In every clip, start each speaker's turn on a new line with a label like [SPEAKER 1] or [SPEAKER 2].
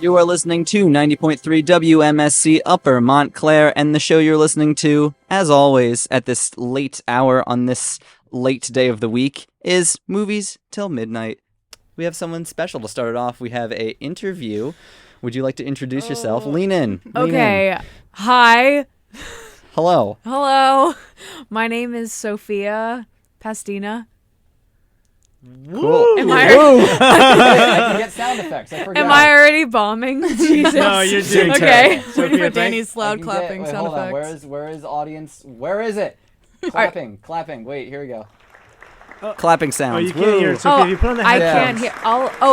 [SPEAKER 1] You are listening to 90.3 WMSC Upper Montclair, and the show you're listening to, as always, at this late hour on this late day of the week, is Movies Till Midnight. We have someone special to start it off. We have a interview. Would you like to introduce yourself? Lean in.
[SPEAKER 2] Okay. Hi.
[SPEAKER 1] Hello.
[SPEAKER 2] Hello. My name is Sofia Pastena.
[SPEAKER 1] Cool.
[SPEAKER 2] Am I
[SPEAKER 1] can get sound effects. I forgot.
[SPEAKER 2] Am I already bombing? Jesus.
[SPEAKER 3] No, you're doing
[SPEAKER 2] okay.
[SPEAKER 3] terrible.
[SPEAKER 2] Waiting for
[SPEAKER 3] Sophia,
[SPEAKER 2] Danny's loud clapping
[SPEAKER 1] wait,
[SPEAKER 2] sound
[SPEAKER 1] hold on.
[SPEAKER 2] effects.
[SPEAKER 1] Where is audience? Where is it? Clapping. Wait, here we go. Clapping sounds.
[SPEAKER 3] Oh, you can't hear it. So if you put on the
[SPEAKER 2] I
[SPEAKER 3] headphones.
[SPEAKER 2] can't hear.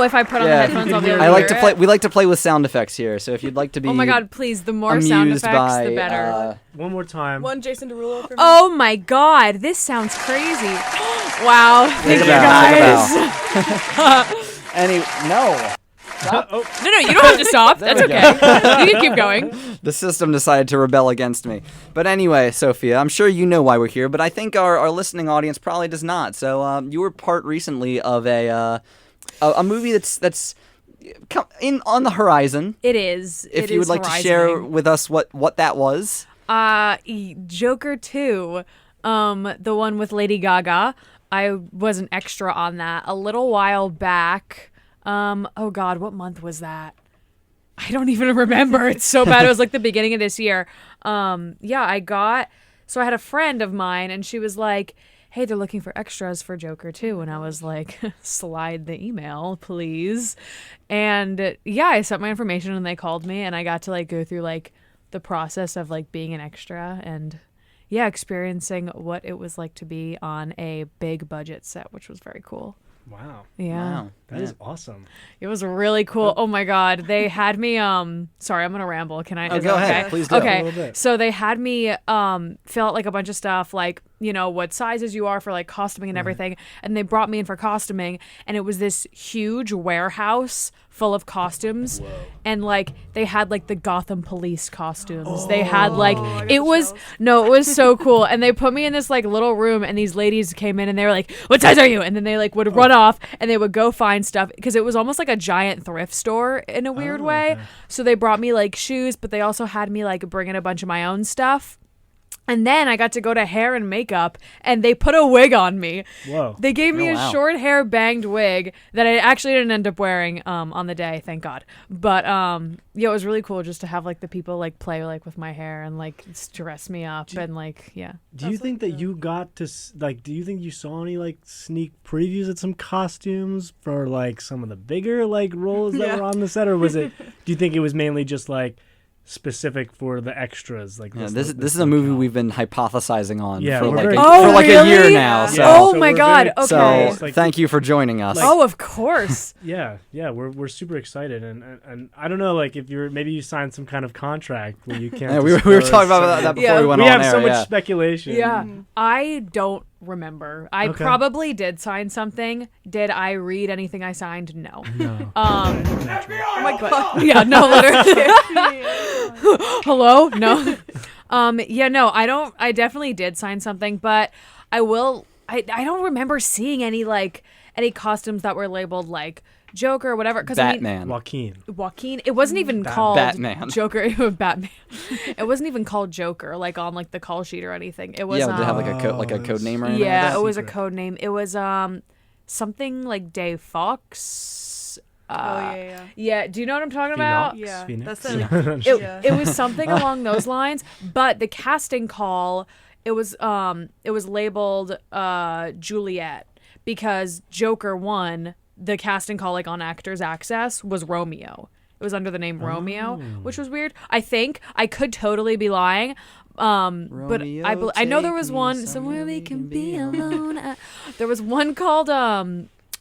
[SPEAKER 2] If I put on the headphones, I'll be able to
[SPEAKER 1] I like to
[SPEAKER 2] hear
[SPEAKER 1] play.
[SPEAKER 2] it.
[SPEAKER 1] We like to play with sound effects here. So if you'd like to be,
[SPEAKER 2] Oh my God! Please, the more sound
[SPEAKER 1] amused
[SPEAKER 2] effects,
[SPEAKER 1] by,
[SPEAKER 2] the better.
[SPEAKER 3] One more time.
[SPEAKER 4] One Jason Derulo for me.
[SPEAKER 2] Oh my God! This sounds crazy. Wow! Thank you
[SPEAKER 1] bow,
[SPEAKER 2] guys.
[SPEAKER 1] no.
[SPEAKER 2] No, you don't have to stop. That's okay. You can keep going.
[SPEAKER 1] The system decided to rebel against me. But anyway, Sophia, I'm sure you know why we're here, but I think our listening audience probably does not. So you were part recently of a movie that's on the horizon.
[SPEAKER 2] It is.
[SPEAKER 1] If you would like to share with us what that was.
[SPEAKER 2] Joker 2, the one with Lady Gaga. I was an extra on that a little while back. Oh God, what month was that? I don't even remember. It's so bad. It was like the beginning of this year. So I had a friend of mine and she was like, hey, they're looking for extras for Joker 2. And I was like, slide the email, please. And yeah, I sent my information and they called me and I got to like go through like the process of like being an extra and experiencing what it was like to be on a big budget set, which was very cool.
[SPEAKER 3] Wow.
[SPEAKER 2] Yeah.
[SPEAKER 1] Wow.
[SPEAKER 3] That is awesome.
[SPEAKER 2] It was really cool. Oh my God. They had me, sorry, I'm going to ramble. Can I?
[SPEAKER 1] Go ahead.
[SPEAKER 2] Okay?
[SPEAKER 1] Please do.
[SPEAKER 3] A
[SPEAKER 2] Okay.
[SPEAKER 3] little bit.
[SPEAKER 2] So they had me fill out like a bunch of stuff, like, you know, what sizes you are for like costuming and everything. And they brought me in for costuming and it was this huge warehouse full of costumes.
[SPEAKER 3] Whoa.
[SPEAKER 2] And like they had like the Gotham police costumes. They had like, it was so cool. And they put me in this like little room and these ladies came in and they were like, what size are you? And then they like would run off and they would go find stuff because it was almost like a giant thrift store in a weird way.
[SPEAKER 3] Okay.
[SPEAKER 2] So they brought me like shoes, but they also had me like bring in a bunch of my own stuff. And then I got to go to hair and makeup, and they put a wig on me.
[SPEAKER 3] Whoa.
[SPEAKER 2] They gave me
[SPEAKER 1] wow.
[SPEAKER 2] a short hair banged wig that I actually didn't end up wearing on the day, thank God. But it was really cool just to have like the people like play like with my hair and like dress me up and like
[SPEAKER 3] Do you think that you got to do you think you saw any like sneak previews at some costumes for like some of the bigger like roles that were on the set, or was it? Do you think it was mainly just like specific for the extras? Like
[SPEAKER 1] This is a movie we've been hypothesizing on
[SPEAKER 3] Yeah,
[SPEAKER 1] for
[SPEAKER 3] we're
[SPEAKER 1] like
[SPEAKER 3] very-
[SPEAKER 1] for like a year
[SPEAKER 2] really?
[SPEAKER 1] now.
[SPEAKER 3] Yeah.
[SPEAKER 1] So,
[SPEAKER 2] oh
[SPEAKER 3] so
[SPEAKER 2] my
[SPEAKER 3] we're
[SPEAKER 2] God,
[SPEAKER 3] very-
[SPEAKER 2] okay.
[SPEAKER 1] so thank you for joining us.
[SPEAKER 2] Oh, of course.
[SPEAKER 3] Yeah, we're super excited, and I don't know, like if maybe you signed some kind of contract where you can't.
[SPEAKER 1] Yeah, we were
[SPEAKER 3] disclose
[SPEAKER 1] talking about
[SPEAKER 3] certain-
[SPEAKER 1] that before we went
[SPEAKER 3] We
[SPEAKER 1] on
[SPEAKER 3] have
[SPEAKER 1] air.
[SPEAKER 3] so much
[SPEAKER 1] yeah.
[SPEAKER 3] speculation.
[SPEAKER 2] Yeah, I don't remember. I
[SPEAKER 3] Okay.
[SPEAKER 2] probably did sign something. Did I read anything I signed? No.
[SPEAKER 3] No.
[SPEAKER 2] Oh my God. Yeah, no, literally. Hello? No. No, I don't. I definitely did sign something, but I don't remember seeing any costumes that were labeled like Joker or whatever.
[SPEAKER 1] Batman.
[SPEAKER 3] Joaquin.
[SPEAKER 2] It wasn't even called
[SPEAKER 1] Batman.
[SPEAKER 2] Joker. Batman. It wasn't even called Joker, like on like the call sheet or anything. It was
[SPEAKER 1] Did it have like a code name or anything?
[SPEAKER 2] yeah,
[SPEAKER 1] like that?
[SPEAKER 2] it was a
[SPEAKER 3] Secret.
[SPEAKER 2] code name. It was something like Dave Fox. Yeah, do you know what I'm talking about?
[SPEAKER 4] Yeah,
[SPEAKER 3] Phoenix?
[SPEAKER 4] that's
[SPEAKER 2] It was something along those lines, but the casting call it was labeled Juliet because Joker 1, the casting call like on Actors Access was Romeo. It was under the name Romeo, which was weird. I think I could totally be lying. But I know there was one somewhere we can be alone. There was one called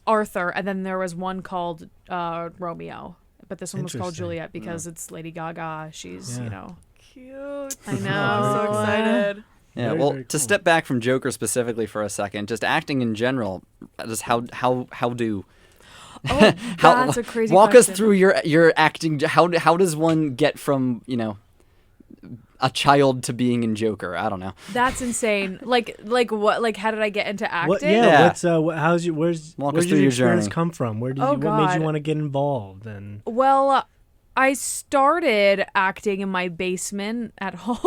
[SPEAKER 2] Arthur, and then there was one called Romeo. But this one was called
[SPEAKER 3] Interesting.
[SPEAKER 2] Juliet because it's Lady Gaga. She's,
[SPEAKER 4] Cute.
[SPEAKER 2] I know.
[SPEAKER 4] I'm so excited.
[SPEAKER 1] Yeah,
[SPEAKER 3] Very,
[SPEAKER 1] well,
[SPEAKER 3] very
[SPEAKER 1] to
[SPEAKER 3] cool.
[SPEAKER 1] step back from Joker specifically for a second, just acting in general, just how do
[SPEAKER 2] Oh, that's a crazy
[SPEAKER 1] walk
[SPEAKER 2] question.
[SPEAKER 1] us through your acting. How does one get from a child to being in Joker? I don't know.
[SPEAKER 2] That's insane. Like what? Like how did I get into acting?
[SPEAKER 3] What,
[SPEAKER 1] Yeah.
[SPEAKER 3] What's where's
[SPEAKER 1] Walk
[SPEAKER 3] where
[SPEAKER 1] us
[SPEAKER 3] did
[SPEAKER 1] through
[SPEAKER 3] your
[SPEAKER 1] your
[SPEAKER 3] experience
[SPEAKER 1] journey.
[SPEAKER 3] come from? What made
[SPEAKER 2] God.
[SPEAKER 3] you want to get involved? And
[SPEAKER 2] Well, I started acting in my basement at home.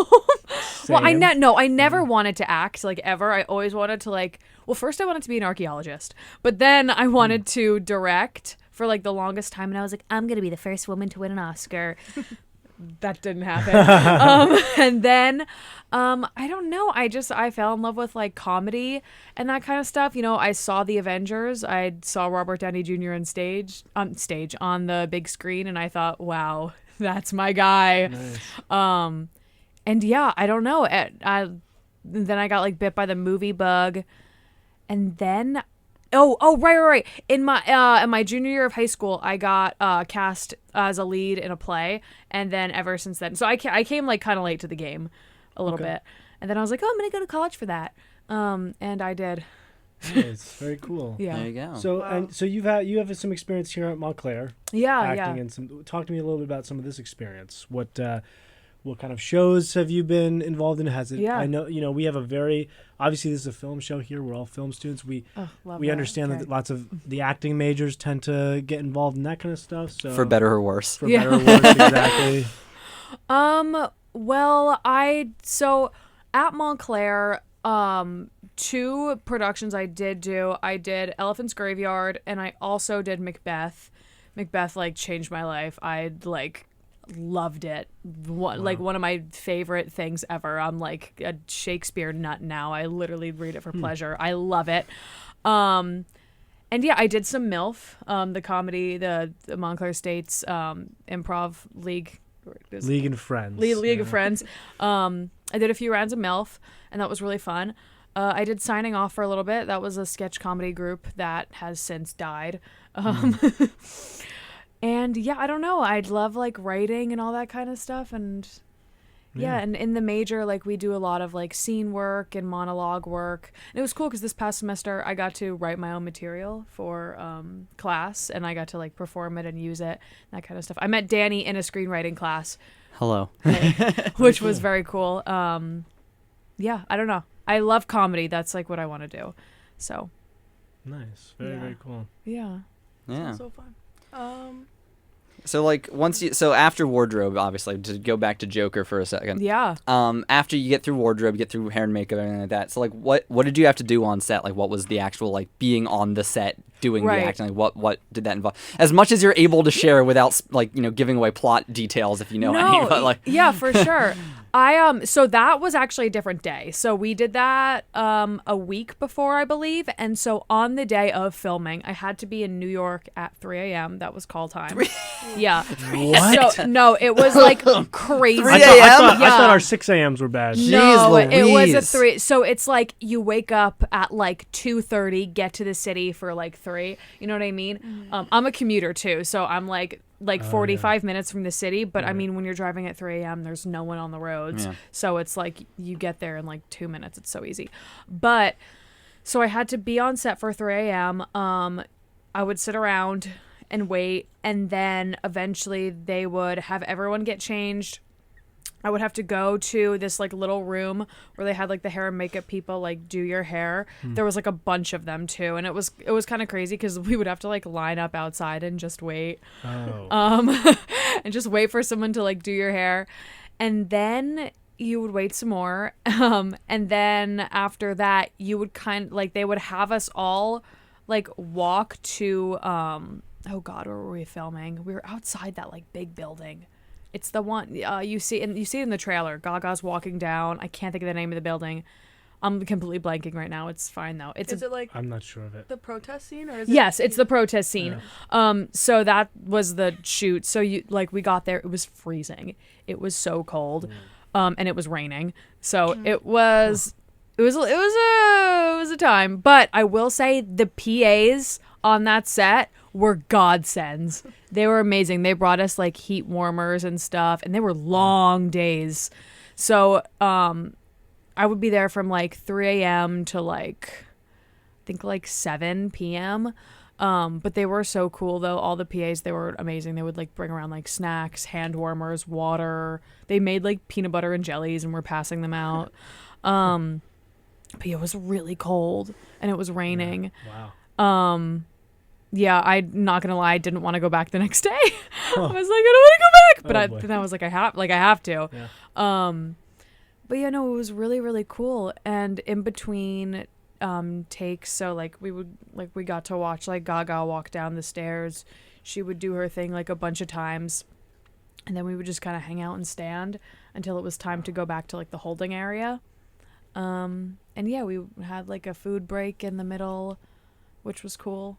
[SPEAKER 2] Well,
[SPEAKER 3] Same.
[SPEAKER 2] I never wanted to act like ever. I always wanted to like. Well, first I wanted to be an archaeologist, but then I wanted to direct for like the longest time, and I was like, I'm gonna be the first woman to win an Oscar. That didn't happen. And then I don't know. I fell in love with like comedy and that kind of stuff. You know, I saw The Avengers. I saw Robert Downey Jr. on the big screen, and I thought, wow, that's my guy.
[SPEAKER 3] Nice.
[SPEAKER 2] And yeah, I don't know. Then I got like bit by the movie bug, and then right. In my junior year of high school, I got cast as a lead in a play, and then ever since then, so I came like kind of late to the game, a little bit, and then I was like, oh, I'm gonna go to college for that, and I did.
[SPEAKER 3] Nice. Very cool.
[SPEAKER 2] Yeah.
[SPEAKER 1] There you go.
[SPEAKER 3] So and so you have some experience here at Montclair.
[SPEAKER 2] Yeah.
[SPEAKER 3] Acting and some. Talk to me a little bit about some of this experience. What kind of shows have you been involved in? Has it?
[SPEAKER 2] Yeah.
[SPEAKER 3] I know we have obviously this is a film show here. We're all film students. We understand that lots of the acting majors tend to get involved in that kind of stuff. So
[SPEAKER 1] For better or worse.
[SPEAKER 3] For better or worse, exactly.
[SPEAKER 2] Well, so at Montclair, 2 productions I did do. I did Elephant's Graveyard, and I also did Macbeth. Macbeth like changed my life. I like loved it. Like one of my favorite things ever. I'm like a Shakespeare nut now. I literally read it for pleasure. I love it. And yeah, I did some MILF, the comedy, the Montclair State's improv league.
[SPEAKER 3] League and Friends.
[SPEAKER 2] League of Friends. I did a few rounds of MILF, and that was really fun. I did Signing Off for a little bit. That was a sketch comedy group that has since died. And yeah, I don't know. I'd love like writing and all that kind of stuff. And yeah, and in the major, like we do a lot of like scene work and monologue work. And it was cool because this past semester I got to write my own material for class, and I got to like perform it and use it, that kind of stuff. I met Danny in a screenwriting class.
[SPEAKER 1] Hello.
[SPEAKER 2] Which was very cool. Yeah, I don't know. I love comedy. That's like what I want to do. So.
[SPEAKER 3] Nice. Very cool.
[SPEAKER 2] Yeah.
[SPEAKER 1] Yeah.
[SPEAKER 4] So fun.
[SPEAKER 1] So like so after wardrobe, obviously, to go back to Joker for a second.
[SPEAKER 2] Yeah.
[SPEAKER 1] After you get through wardrobe, you get through hair and makeup, everything like that. So like, what did you have to do on set? Like, what was the actual like being on the set, doing the acting? Like, what did that involve? As much as you're able to share without like giving away plot details if you know any. But like,
[SPEAKER 2] yeah, for sure. So that was actually a different day. So we did that a week before, I believe. And so on the day of filming, I had to be in New York at 3 a.m. That was call time. Yeah.
[SPEAKER 3] What?
[SPEAKER 2] So no, it was like crazy.
[SPEAKER 1] 3
[SPEAKER 3] I thought our 6 a.m.s were bad.
[SPEAKER 2] No,
[SPEAKER 1] Jeez
[SPEAKER 2] it was a
[SPEAKER 1] Louise.
[SPEAKER 2] 3. So it's like you wake up at like 2:30, get to the city for like 3. You know what I mean? I'm a commuter too, so I'm like 45 minutes from the city. But I mean, when you're driving at 3 a.m., there's no one on the roads.
[SPEAKER 1] Yeah.
[SPEAKER 2] So it's like you get there in like 2 minutes. It's so easy. But so I had to be on set for 3 a.m. I would sit around and wait, and then eventually they would have everyone get changed. I would have to go to this like little room where they had like the hair and makeup people like do your hair. There was like a bunch of them too, and it was kind of crazy because we would have to like line up outside and just wait, and just wait for someone to like do your hair, and then you would wait some more, and then after that you would they would have us all like walk to oh God, where were we filming? We were outside that like big building. It's the one you see it in the trailer. Gaga's walking down. I can't think of the name of the building. I'm completely blanking right now. It's fine though.
[SPEAKER 4] Is it like
[SPEAKER 3] I'm not sure of it.
[SPEAKER 4] the protest scene, or is
[SPEAKER 2] yes,
[SPEAKER 4] it?
[SPEAKER 2] it's the protest scene.
[SPEAKER 3] Yeah.
[SPEAKER 2] So that was the shoot. So we got there. It was freezing. It was so cold, and it was raining. So it was a time. But I will say the PAs on that set were godsends. They were amazing. They brought us like heat warmers and stuff, and they were long days. So I would be there from like 3 a.m. to like I think like 7 p.m. But they were so cool though. All the PAs, they were amazing. They would like bring around like snacks, hand warmers, water. They made like peanut butter and jellies and were passing them out. But yeah, it was really cold and it was raining.
[SPEAKER 3] Wow.
[SPEAKER 2] Yeah, I'm not gonna lie, I didn't want to go back the next day. I was like, I don't want to go but
[SPEAKER 3] boy.
[SPEAKER 2] then I was like, I have to.
[SPEAKER 3] Yeah.
[SPEAKER 2] But yeah, no, it was really, really cool. And in between takes, so like we got to watch like Gaga walk down the stairs. She would do her thing like a bunch of times, and then we would just kind of hang out and stand until it was time to go back to like the holding area. And yeah, we had like a food break in the middle, which was cool.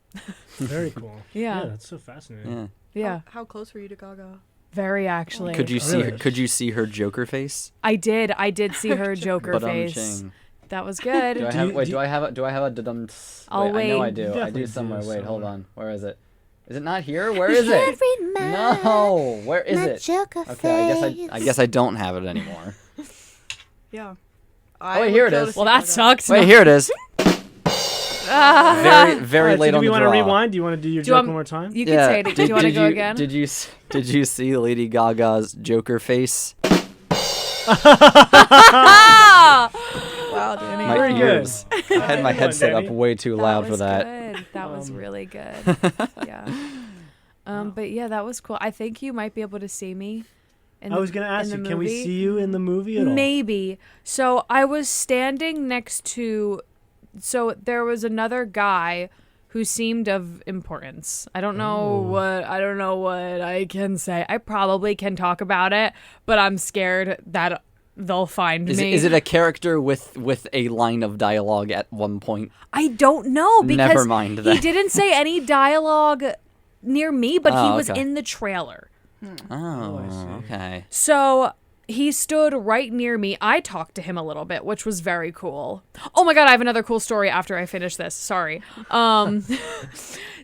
[SPEAKER 3] Very cool.
[SPEAKER 2] Yeah.
[SPEAKER 3] That's so fascinating.
[SPEAKER 1] Yeah.
[SPEAKER 2] Yeah,
[SPEAKER 4] How close were you to Gaga?
[SPEAKER 2] very actually.
[SPEAKER 1] Could you see
[SPEAKER 3] Really?
[SPEAKER 1] her? Could you see her Joker face?
[SPEAKER 2] I did see her Joker face.
[SPEAKER 1] Ba-dum-ching.
[SPEAKER 2] That was good.
[SPEAKER 1] Do I
[SPEAKER 3] Do
[SPEAKER 1] have?
[SPEAKER 3] you-
[SPEAKER 1] Wait,
[SPEAKER 3] do
[SPEAKER 1] do I have? Do I have a da-dum?
[SPEAKER 2] I'll
[SPEAKER 1] Wait, I know I
[SPEAKER 2] wait.
[SPEAKER 1] do. I
[SPEAKER 3] Definitely
[SPEAKER 1] do somewhere.
[SPEAKER 3] do
[SPEAKER 1] Wait, hold
[SPEAKER 3] somewhere.
[SPEAKER 1] on. Where is it? Is it not here? Where is it? No. Where is it? Okay, I guess I don't have it anymore.
[SPEAKER 4] Yeah.
[SPEAKER 1] Oh, wait, here it is.
[SPEAKER 2] Well, that sucks.
[SPEAKER 1] Wait, here it is. Very, very
[SPEAKER 3] All right,
[SPEAKER 1] late
[SPEAKER 3] so
[SPEAKER 1] on
[SPEAKER 3] do we
[SPEAKER 1] the
[SPEAKER 3] want
[SPEAKER 1] draw.
[SPEAKER 3] to rewind? Do you want to do your
[SPEAKER 2] Do you
[SPEAKER 3] joke
[SPEAKER 2] want-
[SPEAKER 3] one more time?
[SPEAKER 2] You can say it. Do you want to go again?
[SPEAKER 1] Did you see Lady Gaga's Joker face?
[SPEAKER 4] Wow, Danny.
[SPEAKER 1] My
[SPEAKER 3] Very good.
[SPEAKER 1] ears. I had my
[SPEAKER 3] Good one,
[SPEAKER 1] headset up
[SPEAKER 3] Danny.
[SPEAKER 1] way too loud for
[SPEAKER 2] was
[SPEAKER 1] that.
[SPEAKER 2] Good. That was really good. Yeah. But yeah, that was cool. I think you might be able to see me.
[SPEAKER 3] I was going to ask
[SPEAKER 2] in
[SPEAKER 3] you,
[SPEAKER 2] the
[SPEAKER 3] can we
[SPEAKER 2] movie.
[SPEAKER 3] see you in the movie at all?
[SPEAKER 2] Maybe. So I was standing next to. So there was another guy who seemed of importance. I don't know what I can say. I probably can talk about it, but I'm scared that they'll find me.
[SPEAKER 1] Is it a character with a line of dialogue at one point?
[SPEAKER 2] I don't know because
[SPEAKER 1] Never mind
[SPEAKER 2] he
[SPEAKER 1] that.
[SPEAKER 2] didn't say any dialogue near me, but he
[SPEAKER 1] Oh,
[SPEAKER 2] was
[SPEAKER 1] okay.
[SPEAKER 2] in the trailer.
[SPEAKER 1] Oh,
[SPEAKER 3] I see.
[SPEAKER 1] okay.
[SPEAKER 2] So he stood right near me. I talked to him a little bit, which was very cool. Oh my god, I have another cool story after I finish this. Sorry.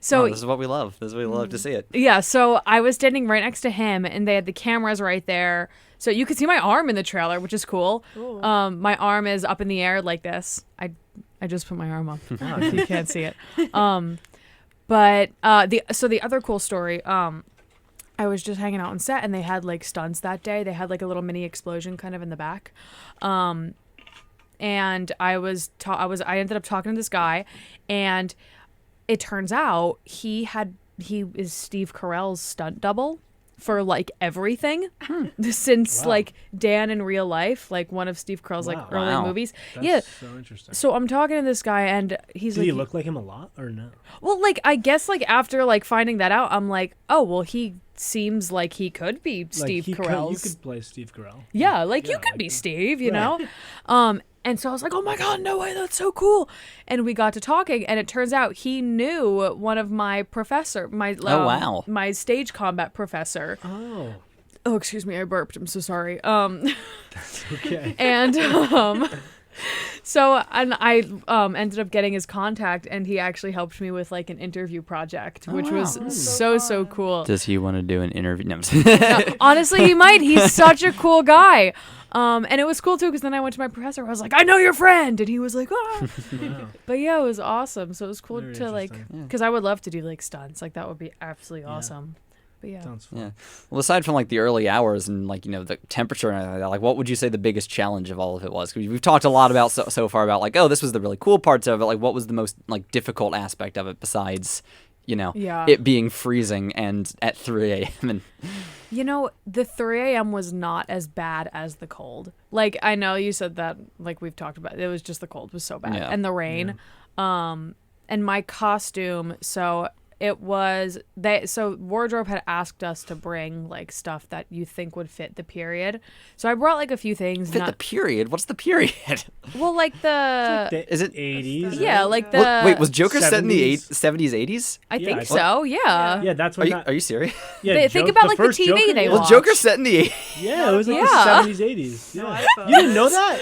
[SPEAKER 2] So
[SPEAKER 1] Oh, this is what we love. This is what we love to see it.
[SPEAKER 2] yeah, so I was standing right next to him, and they had the cameras right there, so you could see my arm in the trailer, which is cool. My arm is up in the air like this. I just put my arm up. If you can't see it. But the other cool story. I was just hanging out on set, and they had like stunts that day. They had like a little mini explosion kind of in the back. And I ended up talking to this guy, and it turns out he is Steve Carell's stunt double for like everything since
[SPEAKER 3] Wow.
[SPEAKER 2] like Dan in real life, like one of Steve Carell's like
[SPEAKER 3] Wow.
[SPEAKER 2] early
[SPEAKER 1] Wow.
[SPEAKER 2] movies.
[SPEAKER 3] That's
[SPEAKER 2] Yeah.
[SPEAKER 3] so interesting.
[SPEAKER 2] So I'm talking to this guy, and he's
[SPEAKER 3] Did
[SPEAKER 2] like,
[SPEAKER 3] he look like him a lot or no?
[SPEAKER 2] well, like I guess like after like finding that out, I'm like, oh well, he seems like he could be Steve
[SPEAKER 3] like
[SPEAKER 2] Carell's.
[SPEAKER 3] You could play Steve Carell.
[SPEAKER 2] Yeah, like you
[SPEAKER 3] Yeah,
[SPEAKER 2] could
[SPEAKER 3] like
[SPEAKER 2] be
[SPEAKER 3] that.
[SPEAKER 2] Steve, you
[SPEAKER 3] Right.
[SPEAKER 2] know? And so I was like, oh my God, no way, that's so cool. And we got to talking, and it turns out he knew one of my
[SPEAKER 1] wow.
[SPEAKER 2] my stage combat professor.
[SPEAKER 3] Oh,
[SPEAKER 2] Oh, excuse me, I burped. I'm so sorry.
[SPEAKER 3] okay.
[SPEAKER 2] And so I ended up getting his contact, and he actually helped me with like an interview project, which
[SPEAKER 1] wow.
[SPEAKER 2] was so cool.
[SPEAKER 1] Does he want to do an interview? No.
[SPEAKER 2] Honestly, he might. He's such a cool guy. And it was cool too, because then I went to my professor. I was like, I know your friend, and he was like, ah.
[SPEAKER 3] Wow.
[SPEAKER 2] But yeah, it was awesome. So it was cool
[SPEAKER 3] Very
[SPEAKER 2] to like,
[SPEAKER 3] interesting.
[SPEAKER 2] because I would love to do like stunts. Like that would be absolutely awesome. But yeah.
[SPEAKER 3] Sounds fun.
[SPEAKER 1] Yeah. Well, aside from like the early hours and like the temperature and everything like that, like what would you say the biggest challenge of all of it was? 'Cause we've talked a lot about so far about like, oh, this was the really cool parts of it. Like, what was the most like difficult aspect of it besides,
[SPEAKER 2] Yeah.
[SPEAKER 1] it being freezing and at 3 a.m. and
[SPEAKER 2] The 3 a.m. was not as bad as the cold. Like, I know you said that, like we've talked about, it was just the cold was so bad.
[SPEAKER 1] Yeah.
[SPEAKER 2] And the rain. And my costume, so it was, so wardrobe had asked us to bring, like, stuff that you think would fit the period. So I brought, like, a few things.
[SPEAKER 1] fit the period. What's the period?
[SPEAKER 2] Well, like the,
[SPEAKER 3] The
[SPEAKER 1] Is it-
[SPEAKER 3] 80s?
[SPEAKER 2] yeah,
[SPEAKER 3] right?
[SPEAKER 2] like the,
[SPEAKER 1] What- wait, was Joker set in the
[SPEAKER 3] 70s?
[SPEAKER 1] 70s, 80s?
[SPEAKER 2] I
[SPEAKER 3] Yeah,
[SPEAKER 2] think
[SPEAKER 3] I
[SPEAKER 2] so, yeah.
[SPEAKER 3] Yeah, that's
[SPEAKER 1] Are
[SPEAKER 3] when.
[SPEAKER 1] you, are you serious?
[SPEAKER 3] Yeah,
[SPEAKER 2] Think about, like, the
[SPEAKER 3] first
[SPEAKER 2] TV
[SPEAKER 3] Joker,
[SPEAKER 2] they
[SPEAKER 3] yeah.
[SPEAKER 1] Was
[SPEAKER 2] watched.
[SPEAKER 1] Joker set in the 80s?
[SPEAKER 3] Yeah, it was like
[SPEAKER 2] Yeah.
[SPEAKER 3] the 70s, 80s. Yeah.
[SPEAKER 4] I thought-
[SPEAKER 3] You didn't know that?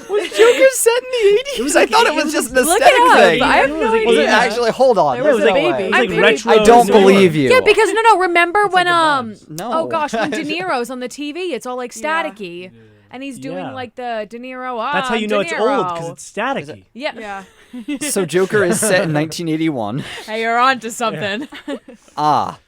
[SPEAKER 1] Was Joker set in the 80s?
[SPEAKER 3] It was
[SPEAKER 1] I
[SPEAKER 3] like
[SPEAKER 1] thought it
[SPEAKER 3] eight-
[SPEAKER 1] was
[SPEAKER 3] it was
[SPEAKER 1] just an
[SPEAKER 2] Look it
[SPEAKER 1] aesthetic
[SPEAKER 2] up.
[SPEAKER 1] thing.
[SPEAKER 2] I have
[SPEAKER 3] It was
[SPEAKER 2] no
[SPEAKER 3] like
[SPEAKER 2] idea.
[SPEAKER 1] Was it
[SPEAKER 3] Yeah.
[SPEAKER 1] actually? Hold on.
[SPEAKER 3] It
[SPEAKER 1] There's
[SPEAKER 3] was
[SPEAKER 1] no
[SPEAKER 3] like,
[SPEAKER 1] way.
[SPEAKER 3] it was like
[SPEAKER 2] I'm pretty-
[SPEAKER 3] retro.
[SPEAKER 1] I don't
[SPEAKER 3] newer.
[SPEAKER 1] believe you.
[SPEAKER 2] Yeah, because no, remember when
[SPEAKER 3] like the vibes.
[SPEAKER 1] No.
[SPEAKER 2] oh gosh, when De Niro's on the TV, it's all like
[SPEAKER 4] Yeah.
[SPEAKER 2] staticky, and he's doing
[SPEAKER 3] Yeah.
[SPEAKER 2] like the De Niro.
[SPEAKER 3] That's how you know
[SPEAKER 2] De
[SPEAKER 3] it's old,
[SPEAKER 2] Niro.
[SPEAKER 3] because it's staticky.
[SPEAKER 2] Yeah.
[SPEAKER 4] Yeah.
[SPEAKER 1] So Joker is set in 1981.
[SPEAKER 2] Hey, you're on to something.
[SPEAKER 1] Ah.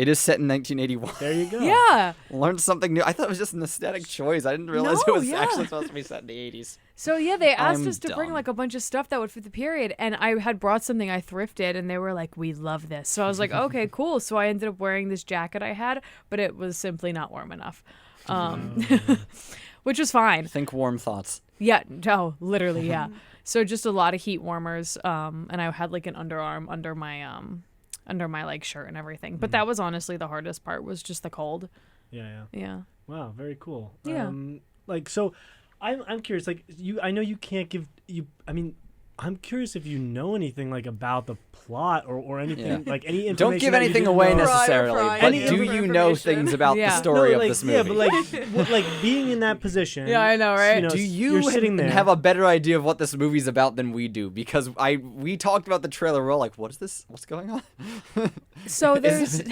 [SPEAKER 1] It is set in 1981.
[SPEAKER 3] There you go.
[SPEAKER 2] Yeah.
[SPEAKER 1] Learned something new. I thought it was just an aesthetic choice. I didn't realize it
[SPEAKER 2] No,
[SPEAKER 1] was
[SPEAKER 2] yeah.
[SPEAKER 1] actually supposed to be set in the 80s.
[SPEAKER 2] So yeah, they asked
[SPEAKER 1] I'm
[SPEAKER 2] us to bring
[SPEAKER 1] dumb.
[SPEAKER 2] like a bunch of stuff that would fit the period, and I had brought something I thrifted, and they were like, "We love this." So I was like, "Okay, cool." So I ended up wearing this jacket I had, but it was simply not warm enough, which was fine.
[SPEAKER 1] Think warm thoughts.
[SPEAKER 2] Yeah, no, literally, yeah. So just a lot of heat warmers, and I had like an underarm under my like shirt and everything. But that was honestly the hardest part, was just the cold.
[SPEAKER 3] Yeah.
[SPEAKER 2] Yeah.
[SPEAKER 3] Wow, very cool.
[SPEAKER 2] Yeah.
[SPEAKER 3] So I'm curious, like I know you can't give you I mean, I'm curious if you know anything like about the plot or anything, like any information.
[SPEAKER 1] Don't give
[SPEAKER 3] that you
[SPEAKER 1] anything
[SPEAKER 3] didn't
[SPEAKER 1] away
[SPEAKER 3] know.
[SPEAKER 1] necessarily,
[SPEAKER 4] Brian,
[SPEAKER 1] but
[SPEAKER 3] any
[SPEAKER 1] do you know
[SPEAKER 4] information.
[SPEAKER 1] things about the
[SPEAKER 2] Yeah.
[SPEAKER 1] story
[SPEAKER 3] No,
[SPEAKER 1] of
[SPEAKER 3] like,
[SPEAKER 1] this movie?
[SPEAKER 3] Yeah, but like being in that position.
[SPEAKER 2] Yeah, I know, right?
[SPEAKER 1] do
[SPEAKER 3] you're
[SPEAKER 1] you
[SPEAKER 3] sitting there.
[SPEAKER 1] have a better idea of what this movie's about than we do? Because we talked about the trailer. We're all like, what is this? What's going on?
[SPEAKER 2] So there's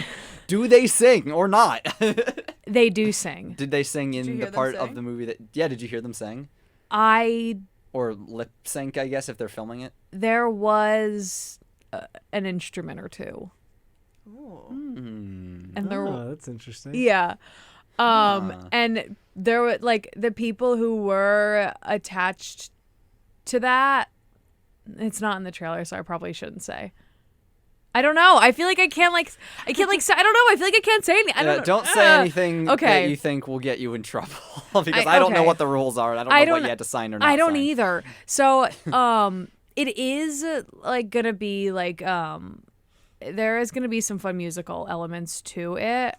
[SPEAKER 1] Do they sing or not?
[SPEAKER 2] they do sing.
[SPEAKER 1] Did they sing
[SPEAKER 4] Did you
[SPEAKER 1] in
[SPEAKER 4] hear
[SPEAKER 1] the
[SPEAKER 4] them
[SPEAKER 1] part of
[SPEAKER 4] sing?
[SPEAKER 1] the movie that? Yeah, did you hear them sing
[SPEAKER 2] I
[SPEAKER 1] or lip sync? I guess if they're filming it.
[SPEAKER 2] there was an instrument or two,
[SPEAKER 4] Ooh.
[SPEAKER 2] and there
[SPEAKER 3] Oh, that's interesting.
[SPEAKER 2] yeah.
[SPEAKER 1] Huh.
[SPEAKER 2] And there were like the people who were attached to that. It's not in the trailer, so I probably shouldn't say. I don't know. I feel like I can't say, I don't know. I feel like I can't say anything. I
[SPEAKER 1] Don't say anything
[SPEAKER 2] okay.
[SPEAKER 1] that you think will get you in trouble because I don't know
[SPEAKER 2] okay.
[SPEAKER 1] what the rules are. And I don't know
[SPEAKER 2] I
[SPEAKER 1] what
[SPEAKER 2] don't-
[SPEAKER 1] you had to sign or not.
[SPEAKER 2] I don't
[SPEAKER 1] sign.
[SPEAKER 2] either. So, it is like gonna be like there is gonna be some fun musical elements to it.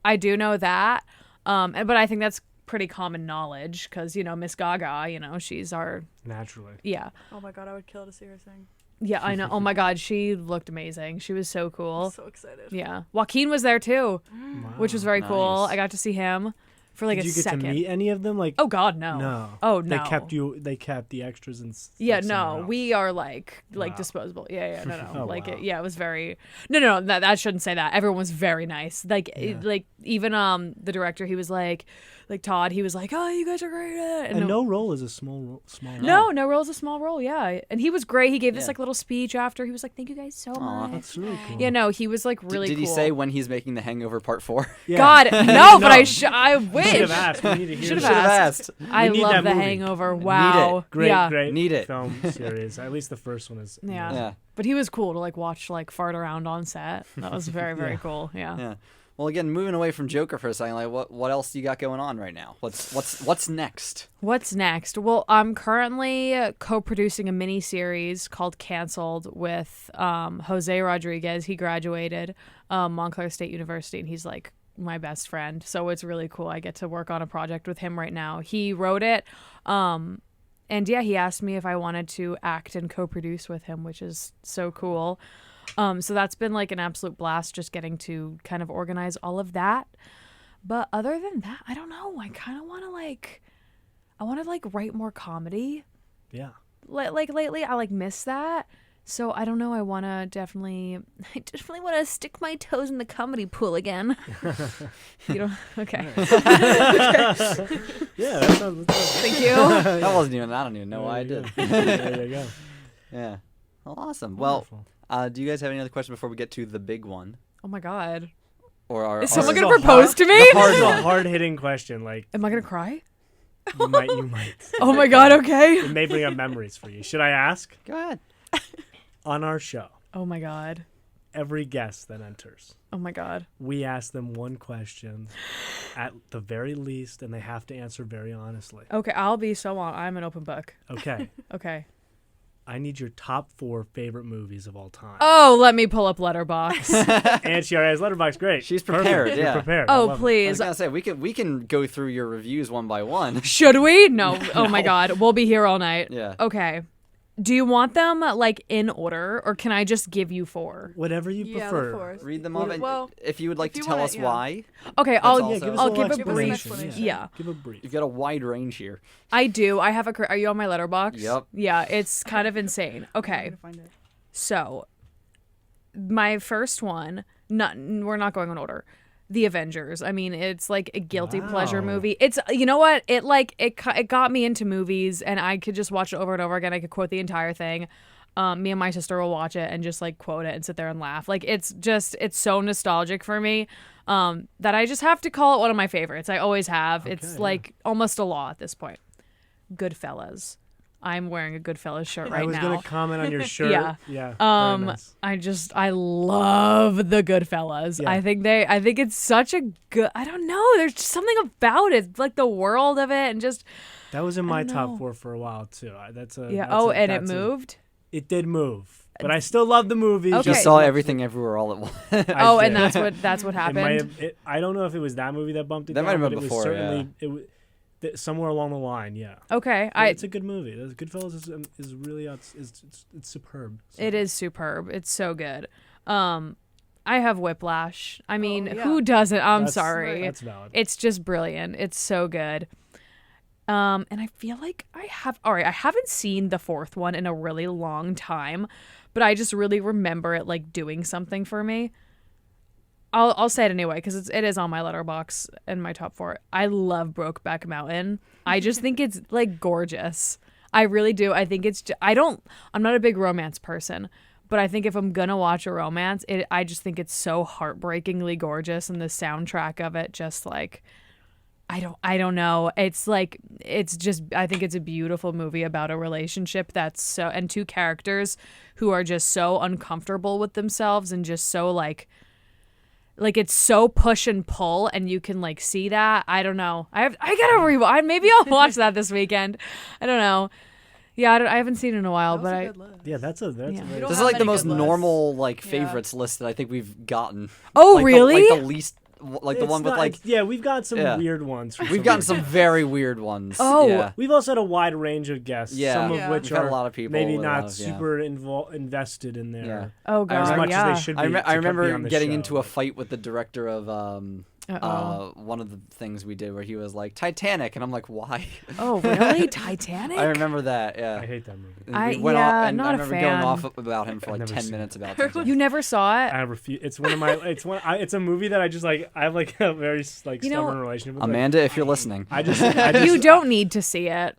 [SPEAKER 2] I do know that, but I think that's pretty common knowledge because Miss Gaga, she's our
[SPEAKER 3] Naturally.
[SPEAKER 2] yeah.
[SPEAKER 4] Oh my god, I would kill to see her sing.
[SPEAKER 2] Yeah, I know. Oh my God, she looked amazing. She was so
[SPEAKER 4] I'm
[SPEAKER 2] cool.
[SPEAKER 4] so excited.
[SPEAKER 2] Yeah, Joaquin was there too, which was very cool.
[SPEAKER 1] Nice.
[SPEAKER 2] I got to see him for like
[SPEAKER 3] Did
[SPEAKER 2] a
[SPEAKER 3] you get
[SPEAKER 2] second.
[SPEAKER 3] to meet any of them? Like,
[SPEAKER 2] Oh God, no.
[SPEAKER 3] no.
[SPEAKER 2] Oh no.
[SPEAKER 3] They kept the extras and.
[SPEAKER 2] Yeah,
[SPEAKER 3] like, somewhere
[SPEAKER 2] no,
[SPEAKER 3] else.
[SPEAKER 2] we are like
[SPEAKER 3] Wow.
[SPEAKER 2] disposable. Yeah, no.
[SPEAKER 3] Oh,
[SPEAKER 2] like
[SPEAKER 3] wow.
[SPEAKER 2] it was very no. That shouldn't say that. Everyone was very nice. Like like even the director, he was like Todd, he was like, "Oh, you guys are great at it."
[SPEAKER 3] And no role is a small role.
[SPEAKER 2] No role is a small role. Yeah, and he was great. He gave this
[SPEAKER 1] Yeah.
[SPEAKER 2] like little speech after. He was like, "Thank you guys so
[SPEAKER 1] Aw.
[SPEAKER 2] much."
[SPEAKER 3] That's really cool.
[SPEAKER 2] Yeah, no, he was like really
[SPEAKER 1] Did
[SPEAKER 2] cool.
[SPEAKER 1] he say when he's making The Hangover Part 4?
[SPEAKER 3] Yeah.
[SPEAKER 2] God, no,
[SPEAKER 3] No.
[SPEAKER 2] but I wish.
[SPEAKER 3] Should have asked. We need to hear
[SPEAKER 2] Should've
[SPEAKER 3] that.
[SPEAKER 1] Should have
[SPEAKER 2] asked.
[SPEAKER 1] asked.
[SPEAKER 2] I
[SPEAKER 3] We need
[SPEAKER 2] love
[SPEAKER 3] that
[SPEAKER 2] The
[SPEAKER 3] movie.
[SPEAKER 2] Hangover.
[SPEAKER 1] Need
[SPEAKER 2] Wow.
[SPEAKER 1] it.
[SPEAKER 3] Great,
[SPEAKER 2] yeah.
[SPEAKER 3] great
[SPEAKER 1] Need it.
[SPEAKER 3] film series. At least the first one is.
[SPEAKER 2] Yeah.
[SPEAKER 1] Yeah.
[SPEAKER 2] But he was cool to like watch like fart around on set. That was very very
[SPEAKER 3] Yeah.
[SPEAKER 2] cool. Yeah.
[SPEAKER 1] Yeah. Well, again, moving away from Joker for a second, like what else you got going on right now? What's next?
[SPEAKER 2] What's next? Well, I'm currently co-producing a mini series called Cancelled with Jose Rodriguez. He graduated Montclair State University, and he's like my best friend. So it's really cool. I get to work on a project with him right now. He wrote it. And yeah, he asked me if I wanted to act and co-produce with him, which is so cool. So that's been like an absolute blast, just getting to kind of organize all of that. But other than that, I don't know. I kind of want to write more comedy.
[SPEAKER 3] Yeah.
[SPEAKER 2] Like lately, I like miss that. So I don't know. I definitely want to stick my toes in the comedy pool again. You know? Okay.
[SPEAKER 3] Yeah. That sounds.
[SPEAKER 2] Thank you.
[SPEAKER 1] That wasn't even. I don't even know why I did.
[SPEAKER 3] There you go.
[SPEAKER 1] Yeah. Well, awesome. Well,
[SPEAKER 3] Wonderful.
[SPEAKER 1] do you guys have any other questions before we get to the big one?
[SPEAKER 2] Oh my God.
[SPEAKER 1] Or are
[SPEAKER 2] Is someone
[SPEAKER 3] This
[SPEAKER 2] gonna
[SPEAKER 3] is a
[SPEAKER 2] propose
[SPEAKER 3] hard-
[SPEAKER 2] to me?
[SPEAKER 3] This is a hard-hitting question. Like
[SPEAKER 2] Am I gonna cry?
[SPEAKER 3] you might.
[SPEAKER 2] Oh my God. Okay.
[SPEAKER 3] It may bring up memories for you. Should I ask?
[SPEAKER 1] Go ahead.
[SPEAKER 3] On our show,
[SPEAKER 2] Oh my God.
[SPEAKER 3] every guest that enters,
[SPEAKER 2] Oh my God.
[SPEAKER 3] we ask them one question at the very least, and they have to answer very honestly.
[SPEAKER 2] Okay. I'll be so on. I'm an open book.
[SPEAKER 3] Okay.
[SPEAKER 2] Okay.
[SPEAKER 3] I need your top 4 favorite movies of all time.
[SPEAKER 2] Oh, let me pull up Letterbox.
[SPEAKER 3] And she already has Letterboxd. Great.
[SPEAKER 1] She's
[SPEAKER 3] Perfect.
[SPEAKER 1] prepared,
[SPEAKER 3] You're
[SPEAKER 1] yeah.
[SPEAKER 3] prepared. I
[SPEAKER 2] Oh,
[SPEAKER 3] love it.
[SPEAKER 1] I was
[SPEAKER 2] please.
[SPEAKER 1] gonna say we can go through your reviews one by one.
[SPEAKER 2] Should we? No. Oh my God. We'll be here all night.
[SPEAKER 1] Yeah.
[SPEAKER 2] Okay. Do you want them like in order, or can I just give you 4?
[SPEAKER 3] Whatever you
[SPEAKER 4] Yeah,
[SPEAKER 3] prefer.
[SPEAKER 4] of course.
[SPEAKER 1] Read them off, and
[SPEAKER 4] Well,
[SPEAKER 1] if you would like
[SPEAKER 4] if
[SPEAKER 1] to
[SPEAKER 4] you
[SPEAKER 1] tell
[SPEAKER 4] wanna-
[SPEAKER 1] us
[SPEAKER 4] yeah.
[SPEAKER 1] why,
[SPEAKER 2] Okay,
[SPEAKER 1] That's
[SPEAKER 2] I'll
[SPEAKER 1] also-
[SPEAKER 3] Yeah, give us
[SPEAKER 2] I'll
[SPEAKER 3] a
[SPEAKER 2] give
[SPEAKER 3] little
[SPEAKER 2] a
[SPEAKER 4] Give us an
[SPEAKER 2] brief.
[SPEAKER 4] explanation.
[SPEAKER 2] Yeah,
[SPEAKER 3] Give a brief.
[SPEAKER 1] you've got a wide range here.
[SPEAKER 2] I do. I have a. Are you on my Letterbox?
[SPEAKER 1] Yep.
[SPEAKER 2] Yeah, it's kind of insane.
[SPEAKER 4] I'm
[SPEAKER 2] Okay,
[SPEAKER 4] gonna find it.
[SPEAKER 2] so my first one. We're not going in order. The Avengers. I mean, it's like a guilty pleasure
[SPEAKER 3] Wow.
[SPEAKER 2] movie. It's you know what? It got me into movies, and I could just watch it over and over again. I could quote the entire thing. Me and my sister will watch it and just like quote it and sit there and laugh. Like it's so nostalgic for me that I just have to call it one of my favorites. I always have. It's like almost a law at this point. Goodfellas. I'm wearing a Goodfellas shirt right now.
[SPEAKER 3] I was going to comment on your shirt.
[SPEAKER 2] Yeah.
[SPEAKER 3] Yeah.
[SPEAKER 2] Nice. I love the Goodfellas.
[SPEAKER 3] Yeah.
[SPEAKER 2] I think it's such a good, I don't know. There's just something about it, like the world of it and just.
[SPEAKER 3] That was in my top 4 for a while too.
[SPEAKER 2] It moved?
[SPEAKER 3] It did move. But I still love the movie.
[SPEAKER 2] Okay.
[SPEAKER 1] Just saw Everything Everywhere All at Once.
[SPEAKER 2] And that's what happened.
[SPEAKER 3] I don't know if it was that movie that bumped it
[SPEAKER 1] that
[SPEAKER 3] down.
[SPEAKER 1] might have been before,
[SPEAKER 3] it was somewhere along the line, yeah.
[SPEAKER 2] Okay,
[SPEAKER 3] it's a good movie. Goodfellas is really it's superb.
[SPEAKER 2] It is superb. It's so good. I have Whiplash. I mean,
[SPEAKER 4] yeah.
[SPEAKER 2] who doesn't? I'm sorry.
[SPEAKER 3] That's valid.
[SPEAKER 2] It's just brilliant. It's so good. And I feel like I haven't seen the 4th one in a really long time, but I just really remember it like doing something for me. I'll say it anyway because it is on my letterbox in my top 4. I love Brokeback Mountain. I just think it's like gorgeous. I really do. I think it's I'm not a big romance person, but I think if I'm gonna watch a romance, I just think it's so heartbreakingly gorgeous, and the soundtrack of it just like I don't know. It's like I think it's a beautiful movie about a relationship and 2 characters who are just so uncomfortable with themselves and just so like it's so push and pull, and you can like see that. I don't know. I gotta rewatch. Maybe I'll watch that this weekend. I don't know. Yeah, I haven't seen it in a while, but
[SPEAKER 3] yeah, that's a very
[SPEAKER 1] This is like the most normal like favorites list that I think we've gotten.
[SPEAKER 2] Oh,
[SPEAKER 1] like
[SPEAKER 2] really?
[SPEAKER 1] The least. Like the one with like
[SPEAKER 3] we've got some weird ones.
[SPEAKER 1] We've gotten some very weird ones.
[SPEAKER 2] Oh,
[SPEAKER 1] yeah.
[SPEAKER 3] We've also had a wide range of guests. Some of which
[SPEAKER 1] we've had
[SPEAKER 3] are
[SPEAKER 1] a lot of people
[SPEAKER 3] maybe not super invested in there.
[SPEAKER 1] Yeah.
[SPEAKER 2] Oh god,
[SPEAKER 3] as much as they should be.
[SPEAKER 1] I remember getting
[SPEAKER 3] show.
[SPEAKER 1] into a fight with the director of one of the things we did where he was like Titanic, and I'm like, why?
[SPEAKER 2] Oh really? Titanic?
[SPEAKER 1] I remember that. Yeah,
[SPEAKER 3] I hate that movie.
[SPEAKER 1] We went off, and
[SPEAKER 2] not
[SPEAKER 1] I remember
[SPEAKER 2] a
[SPEAKER 1] going
[SPEAKER 2] fan.
[SPEAKER 1] off about him for like 10 minutes about Titanic.
[SPEAKER 2] You never saw it?
[SPEAKER 3] I refuse. It's one of my. It's a movie that I just like. I have like a very like stubborn relationship with.
[SPEAKER 1] Amanda, if you're listening,
[SPEAKER 3] I just
[SPEAKER 2] you don't need to see it.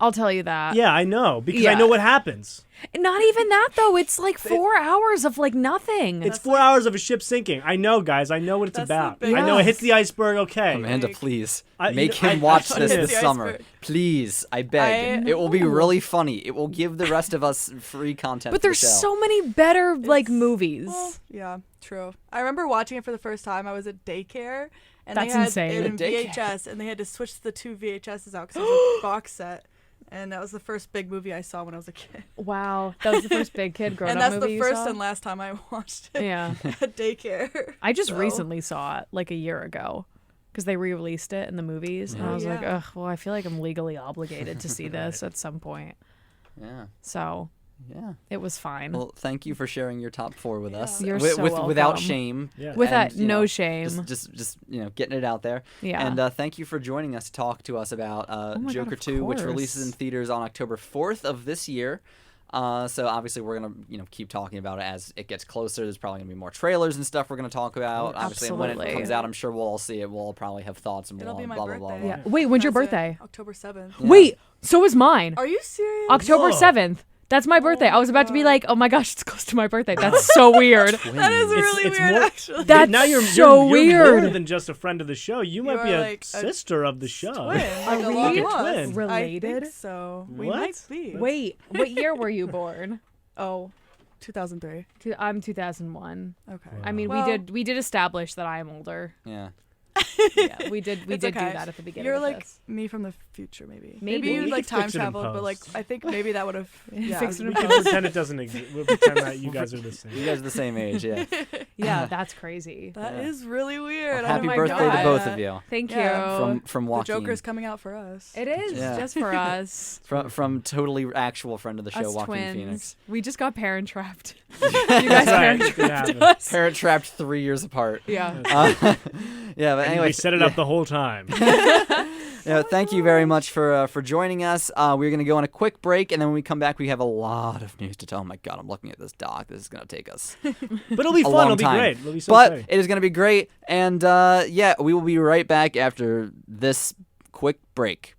[SPEAKER 2] I'll tell you that.
[SPEAKER 3] Yeah, I know because I know what happens.
[SPEAKER 2] Not even that though. It's like 4 hours of like nothing.
[SPEAKER 3] It's 4 hours of a ship sinking. I know, guys. I know what it's about. I know it hits the iceberg. Okay,
[SPEAKER 1] Amanda, please
[SPEAKER 3] I
[SPEAKER 1] make him watch this
[SPEAKER 4] the
[SPEAKER 1] summer.
[SPEAKER 4] iceberg.
[SPEAKER 1] Please, I beg. It will be really funny. It will give the rest of us free content.
[SPEAKER 2] But
[SPEAKER 1] for
[SPEAKER 2] there's
[SPEAKER 1] the show.
[SPEAKER 2] so many better like movies.
[SPEAKER 4] Well, yeah, true. I remember watching it for the first time. I was at daycare, and
[SPEAKER 2] That's
[SPEAKER 4] they had
[SPEAKER 2] insane.
[SPEAKER 4] it in
[SPEAKER 1] Daycare.
[SPEAKER 4] VHS, and they had to switch the 2 VHSs out because it was a box set. And that was the first big movie I saw when I was a kid.
[SPEAKER 2] Wow, that was the first big kid grown
[SPEAKER 4] And
[SPEAKER 2] up
[SPEAKER 4] that's
[SPEAKER 2] movie
[SPEAKER 4] the first
[SPEAKER 2] you saw?
[SPEAKER 4] and last time I watched it
[SPEAKER 2] Yeah.
[SPEAKER 4] at daycare.
[SPEAKER 2] I just recently saw it like a year ago because they re-released it in the movies, and I was like, ugh, well, I feel like I'm legally obligated to see this at some point.
[SPEAKER 1] Yeah.
[SPEAKER 2] So
[SPEAKER 1] Yeah.
[SPEAKER 2] it was fine.
[SPEAKER 1] Well, thank you for sharing your top 4 with us.
[SPEAKER 2] You're so
[SPEAKER 1] without
[SPEAKER 2] welcome.
[SPEAKER 1] shame.
[SPEAKER 3] Yeah.
[SPEAKER 2] Without
[SPEAKER 1] and, you
[SPEAKER 2] no
[SPEAKER 1] know,
[SPEAKER 2] shame.
[SPEAKER 1] Just getting it out there.
[SPEAKER 2] Yeah.
[SPEAKER 1] And thank you for joining us to talk to us about
[SPEAKER 2] my
[SPEAKER 1] Joker
[SPEAKER 2] God, of
[SPEAKER 1] 2, which
[SPEAKER 2] course.
[SPEAKER 1] releases in theaters on October 4th of this year. So obviously we're gonna keep talking about it as it gets closer. There's probably gonna be more trailers and stuff we're gonna talk about. Obviously, and when it
[SPEAKER 2] Absolutely.
[SPEAKER 1] comes out, I'm sure we'll all see it. We'll all probably have thoughts and
[SPEAKER 4] It'll
[SPEAKER 1] blah
[SPEAKER 4] be my
[SPEAKER 1] blah blah blah.
[SPEAKER 4] birthday.
[SPEAKER 1] blah.
[SPEAKER 2] Yeah. Wait, when's your
[SPEAKER 4] That's it.
[SPEAKER 2] birthday?
[SPEAKER 4] October 7th.
[SPEAKER 1] Yeah.
[SPEAKER 2] Wait, so is mine.
[SPEAKER 4] Are you serious?
[SPEAKER 2] October
[SPEAKER 3] Whoa.
[SPEAKER 2] 7th. That's my birthday. I was about to be like, oh my gosh, it's close to my birthday. That's so weird.
[SPEAKER 4] That is really
[SPEAKER 3] it's
[SPEAKER 4] weird,
[SPEAKER 3] more-
[SPEAKER 4] actually.
[SPEAKER 2] That's
[SPEAKER 3] now you're
[SPEAKER 2] so
[SPEAKER 3] you're more
[SPEAKER 2] weird.
[SPEAKER 3] than just a friend of the show. You might
[SPEAKER 4] You
[SPEAKER 3] be
[SPEAKER 4] are
[SPEAKER 3] a
[SPEAKER 4] like a
[SPEAKER 3] sister of the show.
[SPEAKER 4] Twin. Like
[SPEAKER 2] Are
[SPEAKER 4] a
[SPEAKER 2] we
[SPEAKER 4] long
[SPEAKER 3] a
[SPEAKER 4] lost.
[SPEAKER 3] twin?
[SPEAKER 4] I
[SPEAKER 2] Related?
[SPEAKER 4] think so. We
[SPEAKER 3] What?
[SPEAKER 4] might be.
[SPEAKER 2] Wait, what year were you born?
[SPEAKER 4] Oh, 2003.
[SPEAKER 2] I'm 2001.
[SPEAKER 4] Okay.
[SPEAKER 2] I mean,
[SPEAKER 4] Well-
[SPEAKER 2] we did establish that I'm older.
[SPEAKER 1] Yeah.
[SPEAKER 2] Yeah, we did
[SPEAKER 4] It's
[SPEAKER 2] do
[SPEAKER 4] okay.
[SPEAKER 2] that at the beginning.
[SPEAKER 4] You're
[SPEAKER 2] of
[SPEAKER 4] like
[SPEAKER 2] this.
[SPEAKER 4] me from the future, maybe.
[SPEAKER 2] Maybe.
[SPEAKER 4] you
[SPEAKER 3] We
[SPEAKER 4] like
[SPEAKER 3] could
[SPEAKER 4] time
[SPEAKER 3] fix it in
[SPEAKER 4] traveled, but like
[SPEAKER 3] post.
[SPEAKER 4] I think maybe that would have. Yeah.
[SPEAKER 2] Fix it
[SPEAKER 3] We
[SPEAKER 2] in
[SPEAKER 3] can
[SPEAKER 2] post.
[SPEAKER 3] pretend it doesn't exist. We'll pretend that you guys are the
[SPEAKER 1] You
[SPEAKER 3] same.
[SPEAKER 1] guys are the same age. Yeah.
[SPEAKER 2] Yeah, that's crazy.
[SPEAKER 4] That
[SPEAKER 1] Yeah.
[SPEAKER 4] is really weird.
[SPEAKER 1] Well,
[SPEAKER 4] I
[SPEAKER 1] happy
[SPEAKER 4] didn't
[SPEAKER 1] birthday
[SPEAKER 4] know
[SPEAKER 1] to both
[SPEAKER 4] that.
[SPEAKER 1] of you.
[SPEAKER 2] Thank
[SPEAKER 4] Yeah.
[SPEAKER 2] you.
[SPEAKER 1] From
[SPEAKER 4] The
[SPEAKER 1] Joaquin.
[SPEAKER 4] Joker's coming out for us.
[SPEAKER 2] It is
[SPEAKER 1] Yeah.
[SPEAKER 2] just for us.
[SPEAKER 1] From totally actual friend of the show,
[SPEAKER 2] Us
[SPEAKER 1] Joaquin
[SPEAKER 2] twins.
[SPEAKER 1] Phoenix.
[SPEAKER 2] We just got parent trapped.
[SPEAKER 3] You
[SPEAKER 2] guys parent
[SPEAKER 3] it happens.
[SPEAKER 2] us.
[SPEAKER 1] Parent trapped 3 years apart.
[SPEAKER 2] Yeah.
[SPEAKER 1] Yeah, but
[SPEAKER 3] And
[SPEAKER 1] anyway,
[SPEAKER 3] we set it up the whole time.
[SPEAKER 1] Yeah, thank you very much for joining us. We're going to go on a quick break, and then when we come back, we have a lot of news to tell. Oh my God, I'm looking at this doc. This is going to take us
[SPEAKER 3] But it'll be
[SPEAKER 1] a
[SPEAKER 3] fun.
[SPEAKER 1] long
[SPEAKER 3] It'll be
[SPEAKER 1] time.
[SPEAKER 3] great. It'll be so
[SPEAKER 1] But
[SPEAKER 3] exciting.
[SPEAKER 1] it is going to be great, and yeah, we will be right back after this quick break.